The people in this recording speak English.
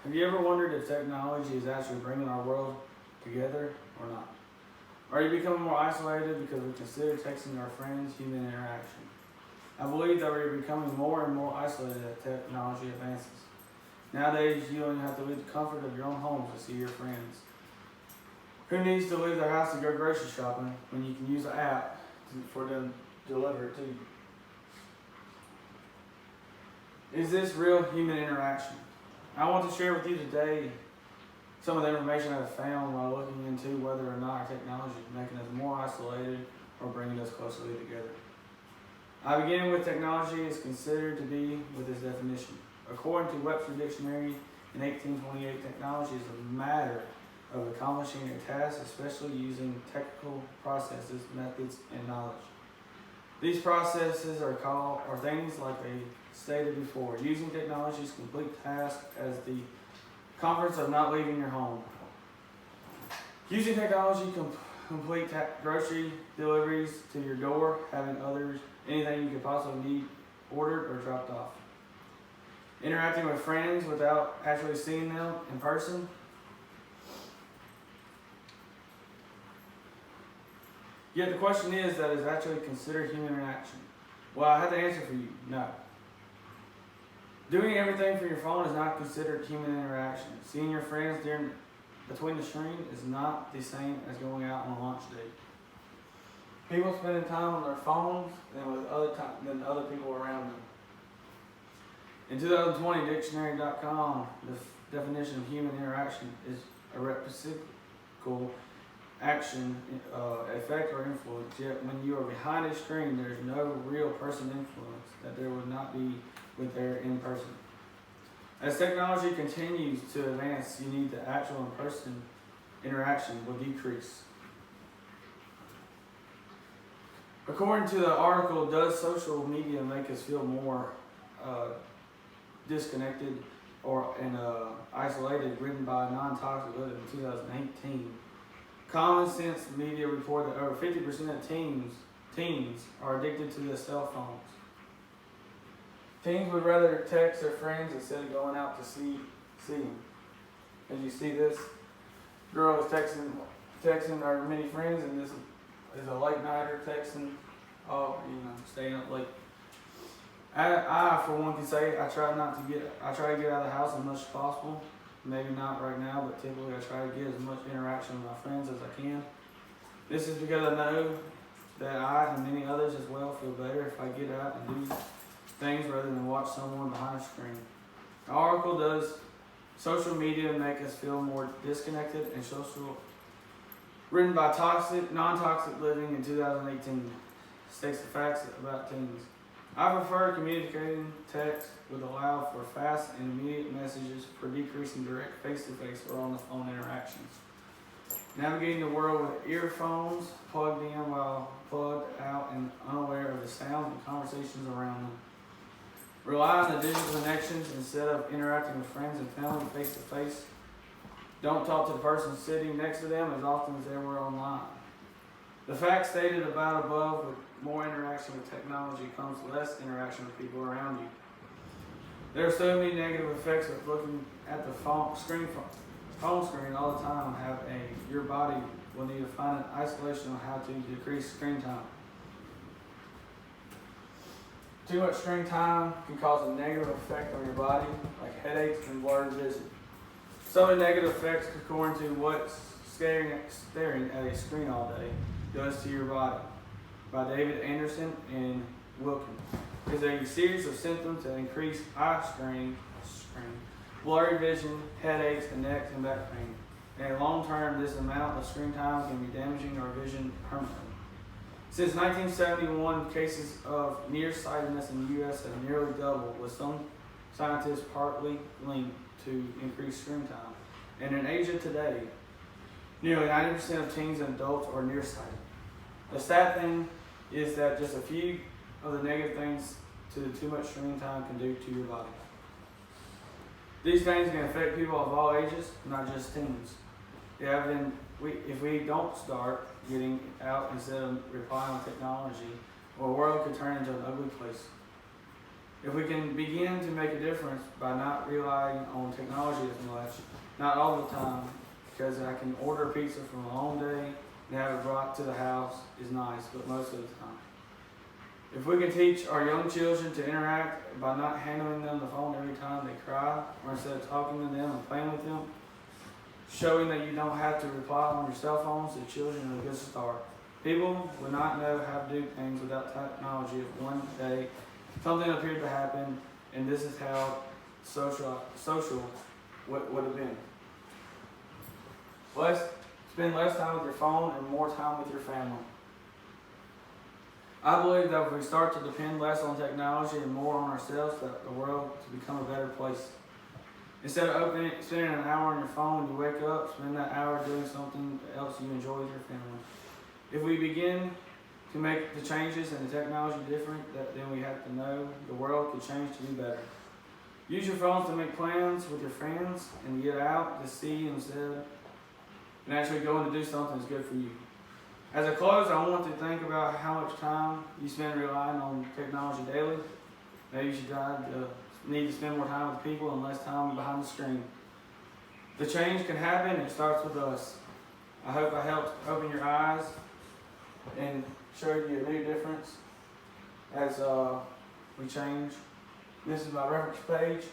Have you ever wondered if technology is actually bringing our world together or not? Are you becoming more isolated because we consider texting our friends human interaction? I believe that we're becoming more and more isolated as technology advances. Nowadays, you only have to leave the comfort of your own home to see your friends. Who needs to leave their house to go grocery shopping when you can use an app for them to deliver it to you? Is this real human interaction? I want to share with you today some of the information I've found while looking into whether or not our technology is making us more isolated or bringing us closely together. I begin with technology is considered to be with this definition. According to Webster Dictionary in 1828, technology is a matter of accomplishing a task, especially using technical processes, methods, and knowledge. These processes are things like I stated before, using technology's complete task as the comforts of not leaving your home. Using technology complete grocery deliveries to your door, having anything you could possibly need ordered or dropped off. Interacting with friends without actually seeing them in person. Yet the question is that is actually considered human interaction. Well, I have the answer for you, no. Doing everything from your phone is not considered human interaction. Seeing your friends between the screen is not the same as going out on a lunch date. People spending time on their phones than other people around them. In 2020, dictionary.com, the definition of human interaction is a reciprocal action, effect, or influence. Yet when you are behind a screen, there is no real person influence that there would not be with their in person. As technology continues to advance, you need the actual in-person interaction will decrease. According to the article, does social media make us feel more disconnected and isolated, written by Non-Toxic Living in 2018. Common Sense Media reported that over 50% of teens are addicted to their cell phones. Teens would rather text their friends instead of going out to see them. As you see, this girl is texting her many friends, and this is a late nighter texting, staying up late. I for one can say I try to get out of the house as much as possible. Maybe not right now, but typically I try to get as much interaction with my friends as I can. This is because I know that I and many others as well feel better if I get out and do things rather than watch someone behind a screen. The article does social media make us feel more disconnected and social, written by Non-Toxic Living in 2018, states the facts about teens. I prefer communicating text would allow for fast and immediate messages for decreasing direct face-to-face or on the phone interactions. Navigating the world with earphones plugged in while plugged out and unaware of the sounds and conversations around them. Rely on the digital connections instead of interacting with friends and family face-to-face. Don't talk to the person sitting next to them as often as they were online. The fact stated above, with more interaction with technology comes less interaction with people around you. There are so many negative effects of looking at the phone screen all the time. Your body will need to find an isolation on how to decrease screen time. Too much screen time can cause a negative effect on your body, like headaches and blurred vision. Some of the negative effects, according to what staring at a screen all day does to your body, by David Anderson and Wilkins, is a series of symptoms that increase eye strain, blurry vision, headaches, and neck and back pain. And long term, this amount of screen time can be damaging our vision permanently. Since 1971, cases of nearsightedness in the U.S. have nearly doubled, with some scientists partly linked to increased screen time. And in Asia today, nearly 90% of teens and adults are nearsighted. The sad thing is that just a few of the negative things too much screen time can do to your body. These things can affect people of all ages, not just teens. If we don't start getting out instead of relying on technology, our world could turn into an ugly place. If we can begin to make a difference by not relying on technology as much, not all the time, because I can order pizza from a long day and have it brought to the house is nice, but most of the time. If we can teach our young children to interact by not handing them the phone every time they cry, or instead of talking to them and playing with them, showing that you don't have to reply on your cell phones, the children are a good start. People would not know how to do things without technology if one day something appeared to happen, and this is how social would have been. Spend less time with your phone and more time with your family. I believe that if we start to depend less on technology and more on ourselves, that the world to become a better place. Instead of spending an hour on your phone when you wake up, spend that hour doing something else you enjoy with your family. If we begin to make the changes and the technology different, then we have to know the world could change to be better. Use your phones to make plans with your friends and get out to see instead and actually going to do something that's good for you. As I close, I want to think about how much time you spend relying on technology daily. Maybe you should need to spend more time with people and less time behind the screen. The change can happen. It starts with us. I hope I helped open your eyes and showed you a new difference as we change. This is my reference page.